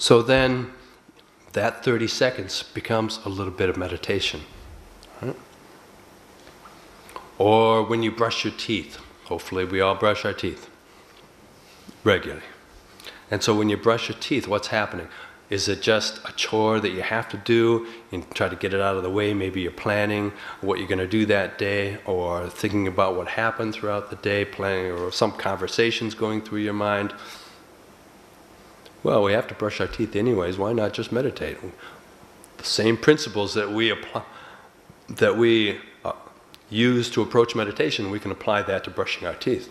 So then that 30 seconds becomes a little bit of meditation. Right? Or when you brush your teeth, hopefully we all brush our teeth regularly. And so when you brush your teeth, what's happening? Is it just a chore that you have to do and try to get it out of the way? Maybe you're planning what you're going to do that day, or thinking about what happened throughout the day, planning, or some conversations going through your mind. Well, we have to brush our teeth anyways. Why not just meditate? The same principles that we apply, that we use to approach meditation, we can apply that to brushing our teeth.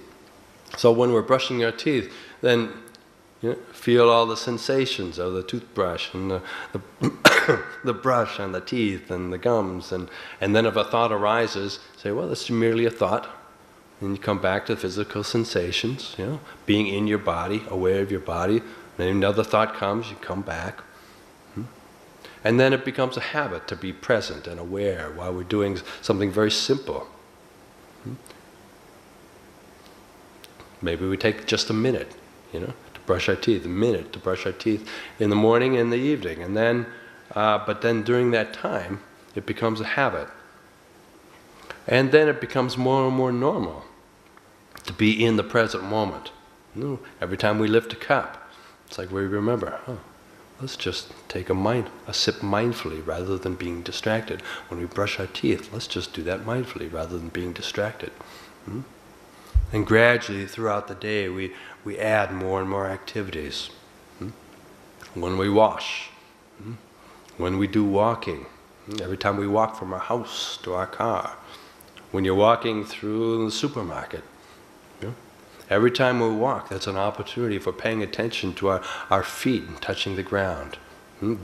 So when we're brushing our teeth, then feel all the sensations of the toothbrush and the brush and the teeth and the gums, and then if a thought arises, say, well, it's merely a thought. And you come back to physical sensations, being in your body, aware of your body. Then another thought comes, you come back. And then it becomes a habit to be present and aware while we're doing something very simple. Maybe we take just a minute, to brush our teeth, a minute to brush our teeth in the morning and the evening. And then, but then during that time, it becomes a habit. And then it becomes more and more normal to be in the present moment. Every time we lift a cup, it's like we remember, let's just take a sip mindfully rather than being distracted. When we brush our teeth, let's just do that mindfully rather than being distracted. And gradually throughout the day we add more and more activities. When we wash, when we do walking, every time we walk from our house to our car, when you're walking through the supermarket, every time we walk, that's an opportunity for paying attention to our feet and touching the ground,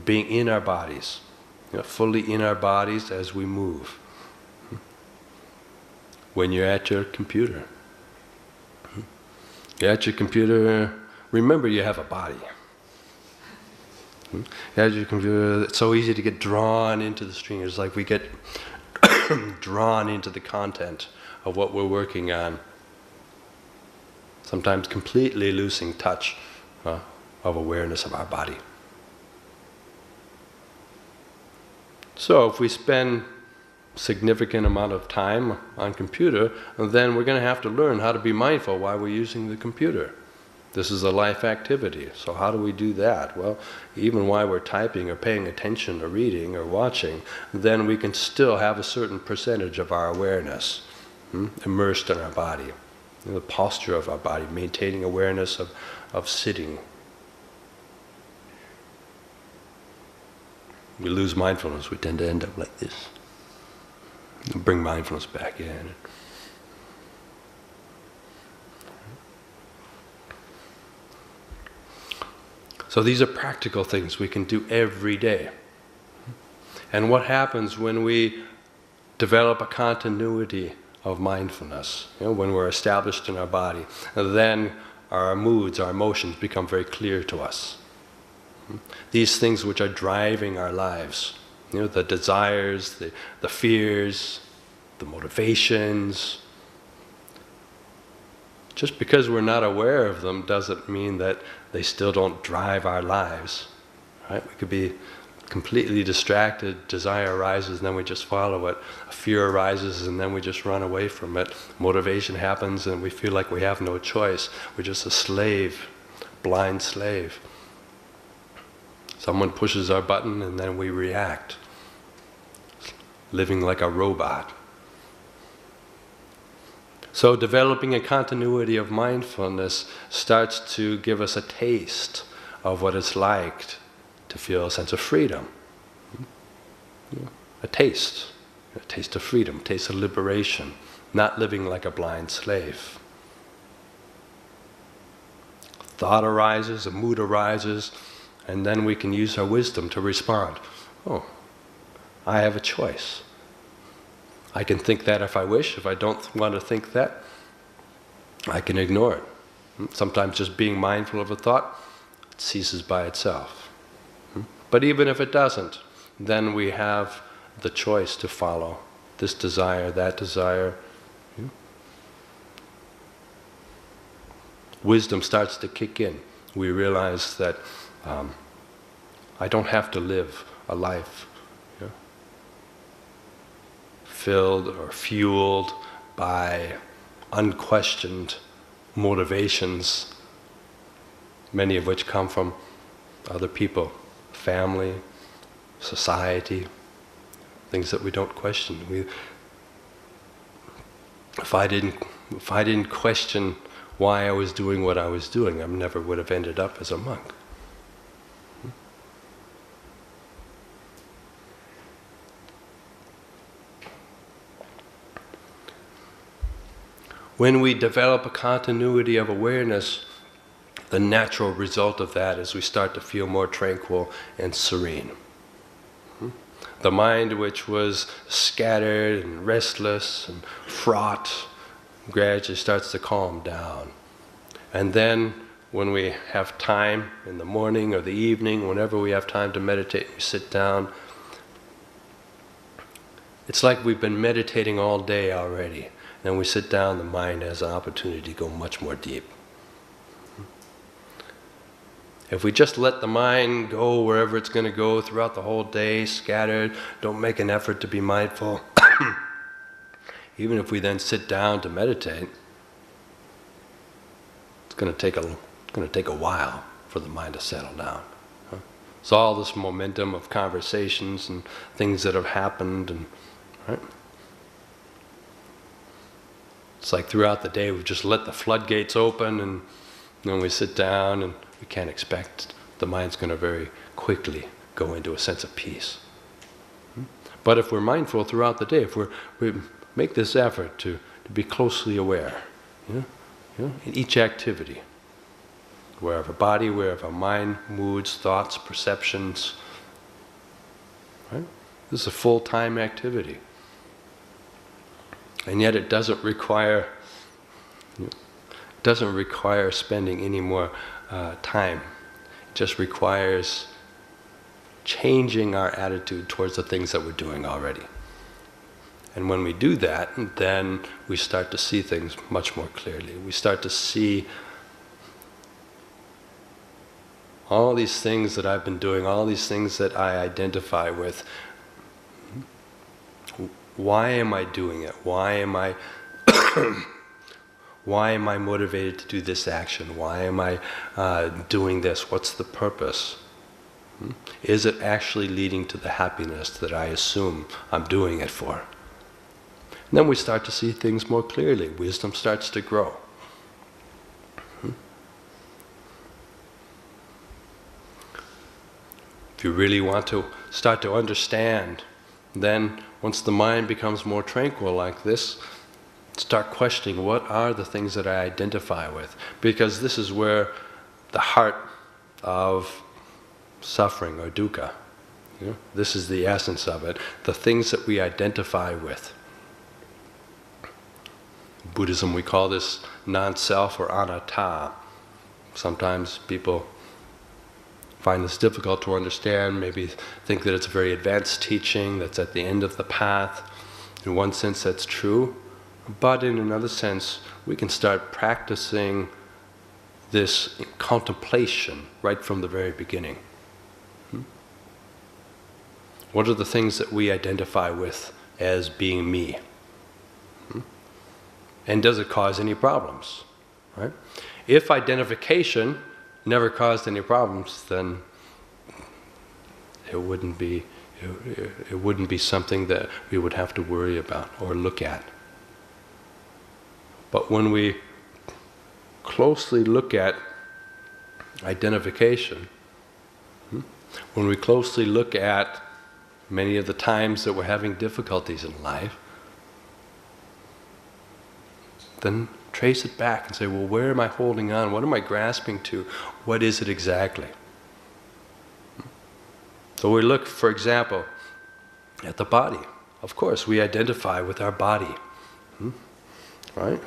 being in our bodies, fully in our bodies as we move. When you're at your computer, remember you have a body. At your computer, it's so easy to get drawn into the screen. It's like we get drawn into the content of what we're working on. Sometimes completely losing touch of awareness of our body. So if we spend significant amount of time on computer, then we're going to have to learn how to be mindful while we're using the computer. This is a life activity. So how do we do that? Well, even while we're typing or paying attention or reading or watching, then we can still have a certain percentage of our awareness immersed in our body. The posture of our body, maintaining awareness of sitting. We lose mindfulness, we tend to end up like this. Bring mindfulness back in. So these are practical things we can do every day. And what happens when we develop a continuity of mindfulness, when we're established in our body, then our moods, our emotions become very clear to us. These things which are driving our lives, the desires, the fears, the motivations, just because we're not aware of them doesn't mean that they still don't drive our lives. Right? We could be completely distracted, desire arises and then we just follow it. A fear arises and then we just run away from it. Motivation happens and we feel like we have no choice. We're just a slave, blind slave. Someone pushes our button and then we react, living like a robot. So developing a continuity of mindfulness starts to give us a taste of what it's like to feel a sense of freedom. A taste of freedom, a taste of liberation, not living like a blind slave. Thought arises, a mood arises, and then we can use our wisdom to respond. Oh, I have a choice. I can think that if I wish. If I don't want to think that, I can ignore it. Sometimes just being mindful of a thought, it ceases by itself. But even if it doesn't, then we have the choice to follow this desire, that desire. Wisdom starts to kick in. We realize that I don't have to live a life filled or fueled by unquestioned motivations, many of which come from other people, family, society, things that we don't question. If I didn't question why I was doing what I was doing, I never would have ended up as a monk. When we develop a continuity of awareness, the natural result of that is we start to feel more tranquil and serene. The mind, which was scattered and restless and fraught, gradually starts to calm down. And then when we have time in the morning or the evening, whenever we have time to meditate, we sit down. It's like we've been meditating all day already. Then we sit down, the mind has an opportunity to go much more deep. If we just let the mind go wherever it's going to go throughout the whole day, scattered, don't make an effort to be mindful, even if we then sit down to meditate, it's going to take a while for the mind to settle down. So all this momentum of conversations and things that have happened, and right? It's like throughout the day we've just let the floodgates open, and then we sit down and we can't expect the mind's going to very quickly go into a sense of peace. But if we're mindful throughout the day, if we make this effort to be closely aware, in each activity, aware of our body, aware of our mind, moods, thoughts, perceptions, right? This is a full-time activity. And yet it doesn't require spending any more time. It just requires changing our attitude towards the things that we're doing already. And when we do that, then we start to see things much more clearly. We start to see all these things that I've been doing, all these things that I identify with. Why am I doing it? Why am I motivated to do this action? Why am I doing this? What's the purpose? Is it actually leading to the happiness that I assume I'm doing it for? And then we start to see things more clearly. Wisdom starts to grow. If you really want to start to understand, then once the mind becomes more tranquil like this, start questioning what are the things that I identify with. Because this is where the heart of suffering or dukkha, this is the essence of it, the things that we identify with. In Buddhism we call this non-self or anatta. Sometimes people find this difficult to understand, maybe think that it's a very advanced teaching that's at the end of the path. In one sense that's true, but in another sense we can start practicing this contemplation right from the very beginning. What are the things that we identify with as being me? And does it cause any problems? Right? If identification never caused any problems, then it wouldn't be something that we would have to worry about or look at. But when we closely look at identification, when we closely look at many of the times that we're having difficulties in life, then trace it back and say, well, where am I holding on? What am I grasping to? What is it exactly? So we look, for example, at the body. Of course, we identify with our body. Right?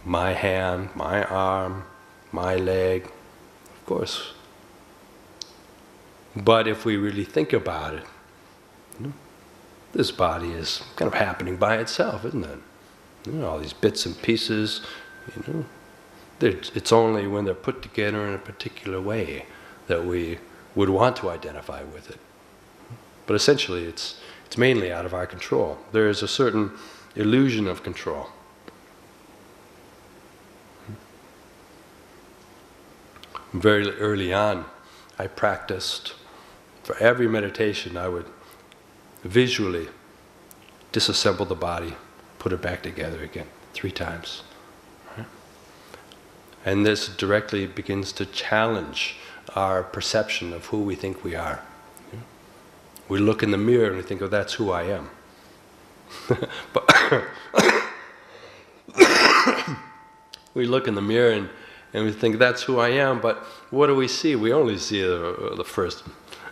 My hand, my arm, my leg, of course. But if we really think about it, this body is kind of happening by itself, isn't it? All these bits and pieces, it's only when they're put together in a particular way that we would want to identify with it. But essentially, it's mainly out of our control. There is a certain illusion of control. Very early on, I practiced, for every meditation, I would visually disassemble the body, put it back together again, 3 times. Right? And this directly begins to challenge our perception of who we think we are. We look in the mirror and we think, oh, that's who I am. But we look in the mirror and we think, that's who I am, but what do we see? We only see the first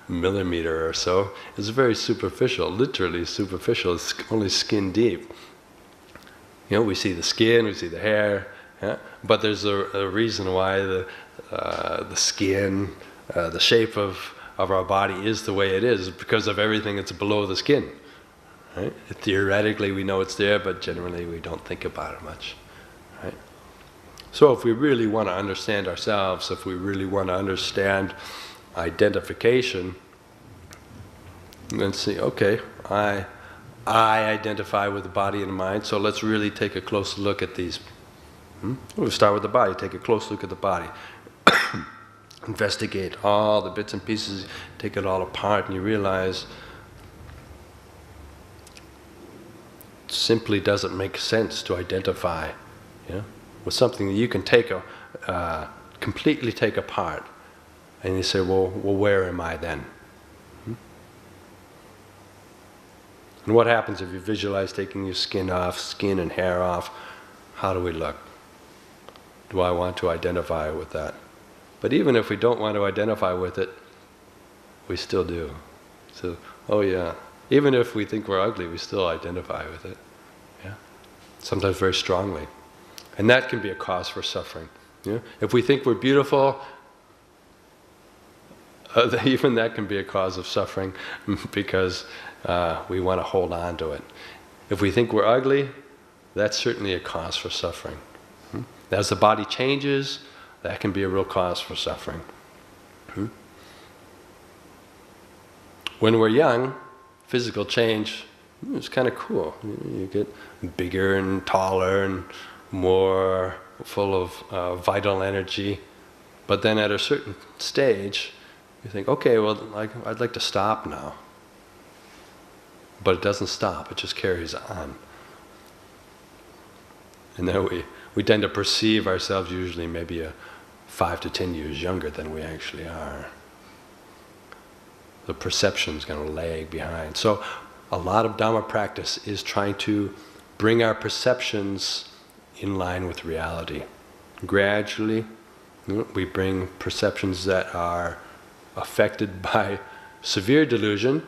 millimeter or so. It's very superficial, literally superficial. It's only skin deep. We see the skin, we see the hair, yeah? But there's a reason why the skin, the shape of our body is the way it is, because of everything that's below the skin. Right? Theoretically, we know it's there, but generally we don't think about it much. Right? So if we really want to understand ourselves, if we really want to understand identification, then see, okay, I identify with the body and the mind, so let's really take a close look at these. We'll start with the body, take a close look at the body. Investigate all the bits and pieces, take it all apart, and you realize it simply doesn't make sense to identify with something that you can completely take apart. And you say, well, where am I then? And what happens if you visualize taking your skin and hair off? How do we look? Do I want to identify with that? But even if we don't want to identify with it, we still do. So, oh yeah, even if we think we're ugly, we still identify with it. Yeah, sometimes very strongly. And that can be a cause for suffering. Yeah? If we think we're beautiful, even that can be a cause of suffering because we want to hold on to it. If we think we're ugly, that's certainly a cause for suffering. As the body changes, that can be a real cause for suffering. When we're young, physical change is kind of cool. You get bigger and taller and more full of vital energy. But then at a certain stage, you think, okay, well, I'd like to stop now. But it doesn't stop, it just carries on. And then we tend to perceive ourselves usually maybe 5 to 10 years younger than we actually are. The perception's going to lag behind. So a lot of Dhamma practice is trying to bring our perceptions in line with reality. Gradually, we bring perceptions that are affected by severe delusion,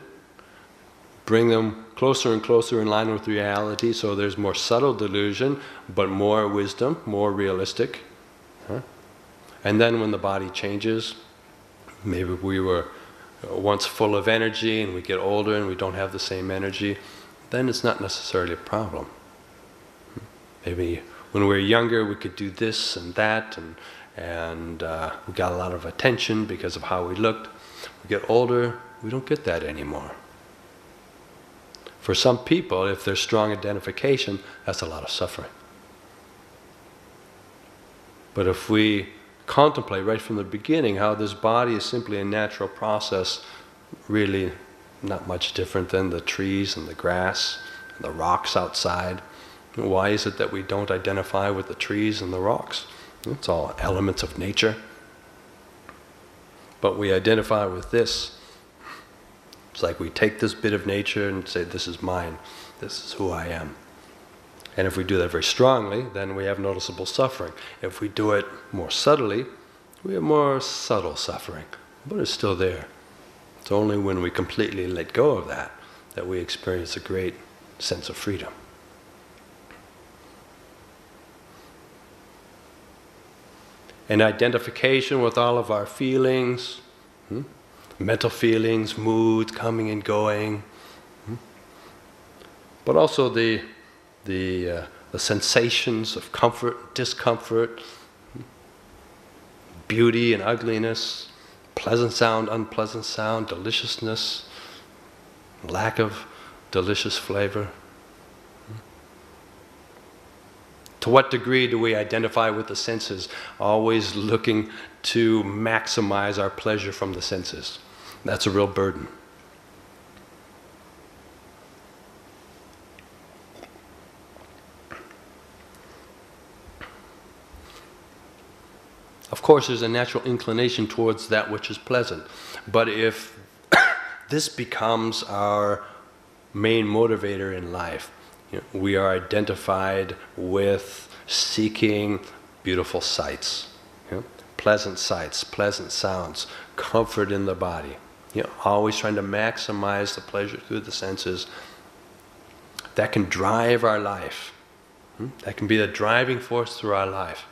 bring them closer and closer in line with reality, so there's more subtle delusion, but more wisdom, more realistic. And then when the body changes, maybe we were once full of energy and we get older and we don't have the same energy, then it's not necessarily a problem. Maybe when we were younger we could do this and that and we got a lot of attention because of how we looked. We get older, we don't get that anymore. For some people, if there's strong identification, that's a lot of suffering. But if we contemplate right from the beginning how this body is simply a natural process, really not much different than the trees and the grass and the rocks outside. Why is it that we don't identify with the trees and the rocks? It's all elements of nature. But we identify with this. It's like we take this bit of nature and say, this is mine, this is who I am. And if we do that very strongly, then we have noticeable suffering. If we do it more subtly, we have more subtle suffering, but it's still there. It's only when we completely let go of that that we experience a great sense of freedom. And identification with all of our feelings, mental feelings, moods coming and going, but also the sensations of comfort, discomfort, beauty and ugliness, pleasant sound, unpleasant sound, deliciousness, lack of delicious flavor. To what degree do we identify with the senses, always looking to maximize our pleasure from the senses? That's a real burden. Of course, there's a natural inclination towards that which is pleasant. But if this becomes our main motivator in life, we are identified with seeking beautiful sights, pleasant sights, pleasant sounds, comfort in the body. Always trying to maximize the pleasure through the senses. That can drive our life. That can be the driving force through our life.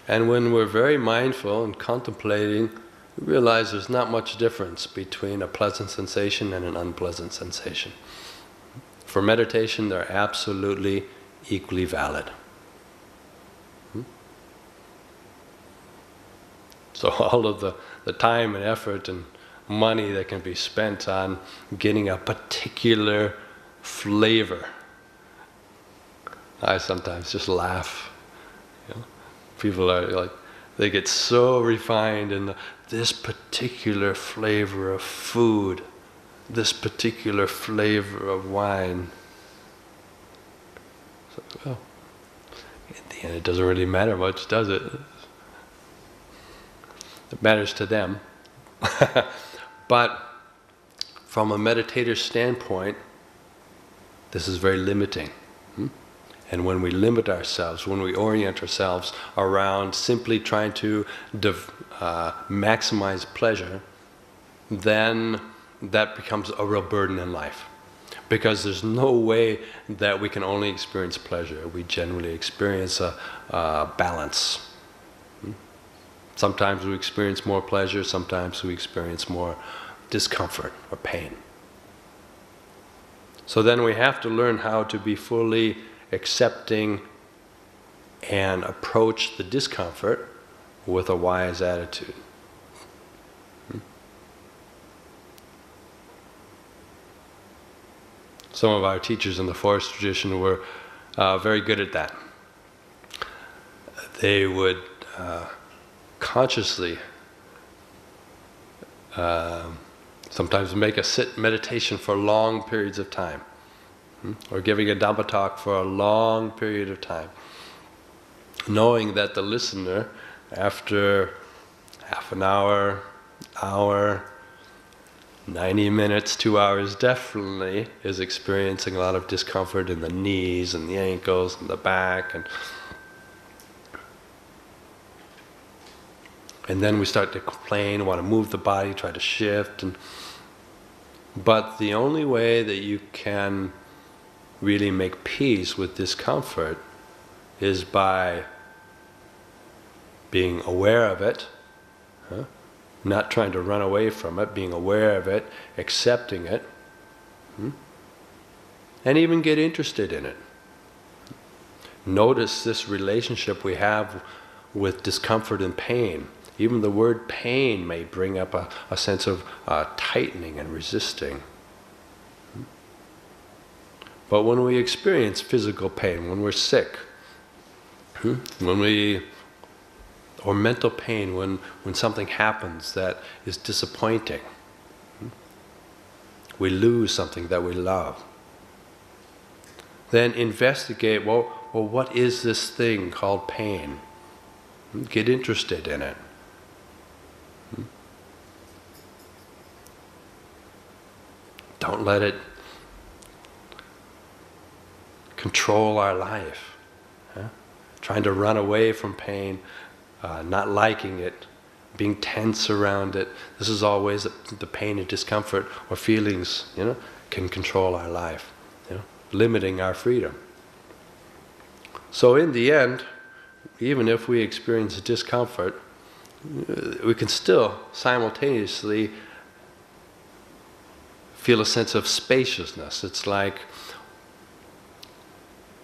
And when we're very mindful and contemplating, we realize there's not much difference between a pleasant sensation and an unpleasant sensation. For meditation, they're absolutely equally valid. So all of the time and effort and money that can be spent on getting a particular flavor, I sometimes just laugh. People are like, they get so refined in this particular flavor of food, this particular flavor of wine. So, well, in the end, it doesn't really matter much, does it? It matters to them. But from a meditator's standpoint, this is very limiting. And when we limit ourselves, when we orient ourselves around simply trying to maximize pleasure, then that becomes a real burden in life. Because there's no way that we can only experience pleasure. We generally experience a balance. Sometimes we experience more pleasure, sometimes we experience more discomfort or pain. So then we have to learn how to be fully accepting and approach the discomfort with a wise attitude. Some of our teachers in the forest tradition were very good at that. They would consciously sometimes make us sit meditation for long periods of time. Or giving a Dhamma talk for a long period of time, knowing that the listener, after half an hour, 90 minutes, 2 hours, definitely is experiencing a lot of discomfort in the knees and the ankles and the back, and then we start to complain, want to move the body, try to shift, but the only way that you can really make peace with discomfort is by being aware of it, not trying to run away from it, being aware of it, accepting it, and even get interested in it. Notice this relationship we have with discomfort and pain. Even the word pain may bring up a sense of tightening and resisting. But when we experience physical pain, when we're sick, or mental pain, when something happens that is disappointing, we lose something that we love, then investigate, well, what is this thing called pain? Get interested in it. Don't let it control our life. Trying to run away from pain, not liking it, being tense around it. This is all ways that the pain and discomfort or feelings, can control our life, limiting our freedom. So in the end, even if we experience discomfort, we can still simultaneously feel a sense of spaciousness. It's like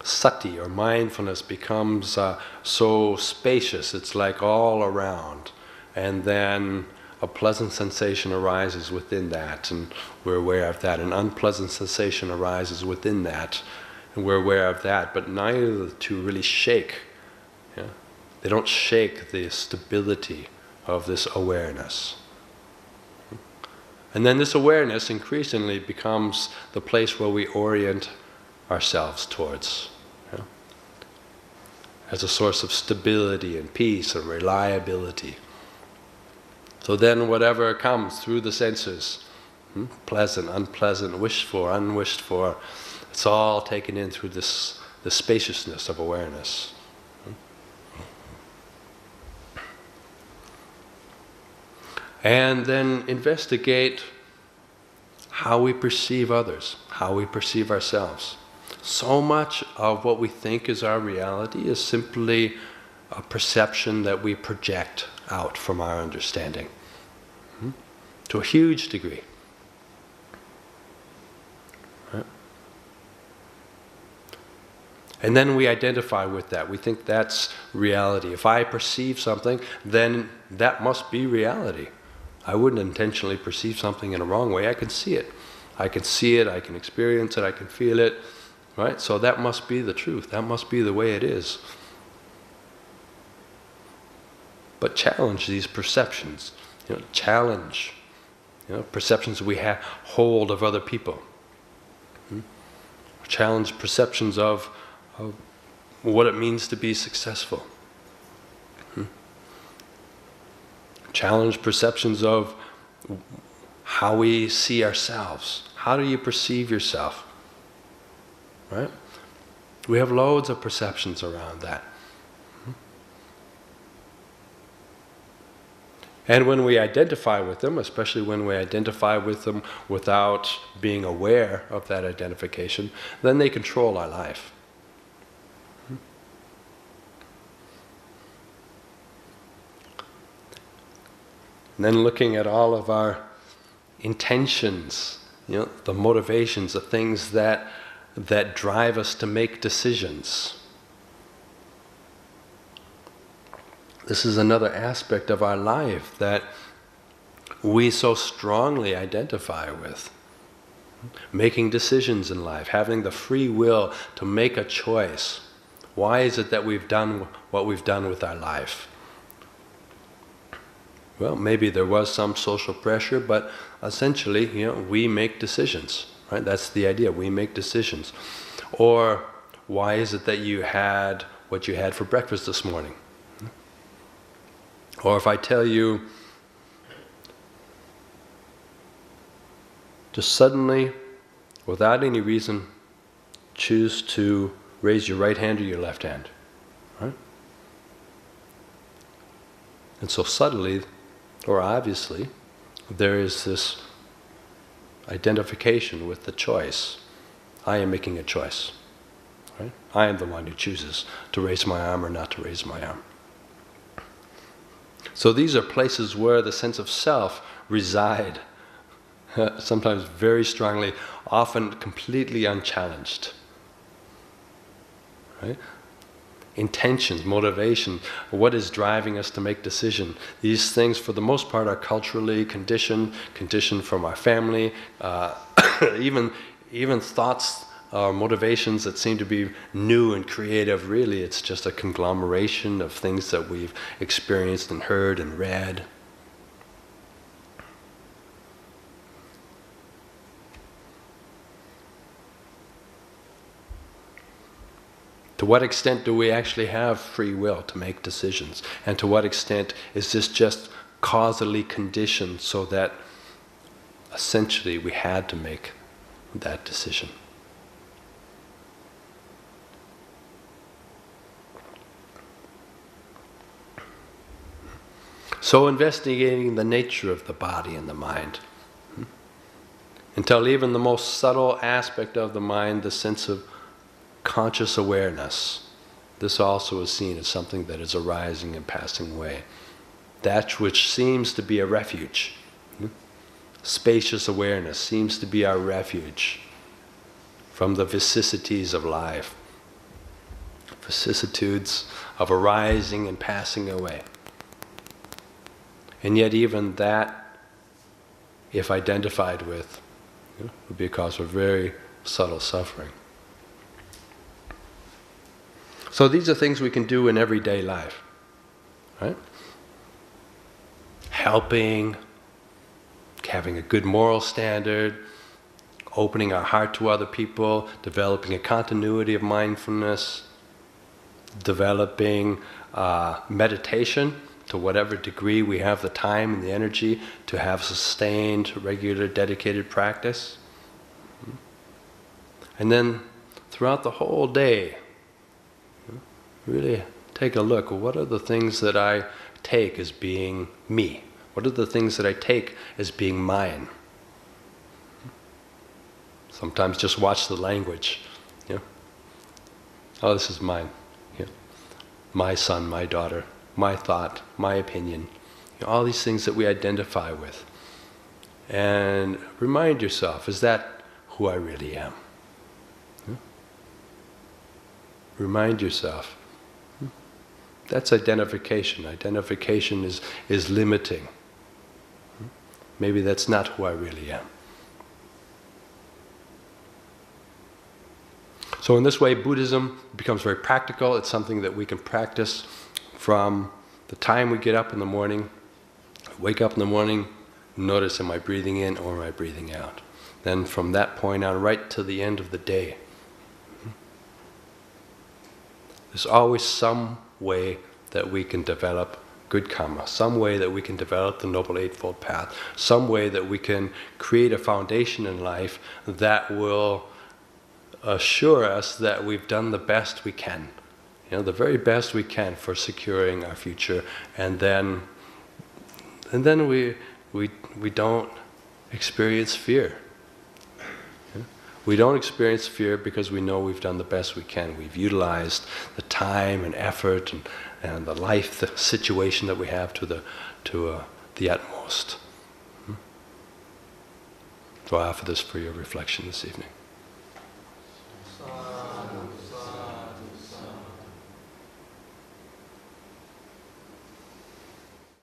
sati or mindfulness becomes so spacious. It's like all around. and then a pleasant sensation arises within that, and we're aware of that. An unpleasant sensation arises within that, and we're aware of that. But neither of the two really shake. Yeah? They don't shake the stability of this awareness. And then this awareness increasingly becomes the place where we orient ourselves towards, yeah? As a source of stability and peace and reliability. So then whatever comes through the senses, pleasant, unpleasant, wished for, unwished for, it's all taken in through the spaciousness of awareness. And then investigate how we perceive others, how we perceive ourselves. So much of what we think is our reality is simply a perception that we project out from our understanding, to a huge degree. Right? And then we identify with that. We think that's reality. If I perceive something, then that must be reality. I wouldn't intentionally perceive something in a wrong way. I can see it. I can see it, I can experience it, I can feel it. Right? So that must be the truth. That must be the way it is. But challenge these perceptions. Challenge perceptions we hold of other people. Challenge perceptions of what it means to be successful. Challenge perceptions of how we see ourselves. How do you perceive yourself? Right? We have loads of perceptions around that. And when we identify with them, especially when we identify with them without being aware of that identification, then they control our life. And then looking at all of our intentions, the motivations, the things that drive us to make decisions. This is another aspect of our life that we so strongly identify with. Making decisions in life, having the free will to make a choice. Why is it that we've done what we've done with our life? Well, maybe there was some social pressure, but essentially, we make decisions. Right? That's the idea. We make decisions. Or why is it that you had what you had for breakfast this morning? Or if I tell you to suddenly, without any reason, choose to raise your right hand or your left hand, right? And so subtly, or obviously, there is this identification with the choice. I am making a choice, right? I am the one who chooses to raise my arm or not to raise my arm. So these are places where the sense of self reside, sometimes very strongly, often completely unchallenged. Right? Intentions, motivation, what is driving us to make decision. These things, for the most part, are culturally conditioned from our family, even thoughts or motivations that seem to be new and creative. Really, it's just a conglomeration of things that we've experienced and heard and read. To what extent do we actually have free will to make decisions? And to what extent is this just causally conditioned so that essentially we had to make that decision? So investigating the nature of the body and the mind, until even the most subtle aspect of the mind, the sense of conscious awareness, this also is seen as something that is arising and passing away. That which seems to be a refuge, spacious awareness seems to be our refuge from the vicissitudes of life, vicissitudes of arising and passing away. And yet even that, if identified with, would be a cause of very subtle suffering. So these are things we can do in everyday life, right? Helping, having a good moral standard, opening our heart to other people, developing a continuity of mindfulness, developing meditation to whatever degree we have the time and the energy to have sustained, regular, dedicated practice. And then throughout the whole day, really take a look. What are the things that I take as being me? What are the things that I take as being mine? Sometimes just watch the language. Oh, this is mine. My son, my daughter, my thought, my opinion. All these things that we identify with. And remind yourself, is that who I really am? Remind yourself. That's identification. Identification is limiting. Maybe that's not who I really am. So in this way, Buddhism becomes very practical. It's something that we can practice from the time we get up in the morning, wake up in the morning, notice, am I breathing in or am I breathing out? Then from that point on, right to the end of the day. There's always some way that we can develop good karma, some way that we can develop the Noble Eightfold Path, some way that we can create a foundation in life that will assure us that we've done the best we can, the very best we can for securing our future, and then we don't experience fear. We don't experience fear because we know we've done the best we can. We've utilized the time and effort and the life, the situation that we have to the utmost. So I offer this for your reflection this evening.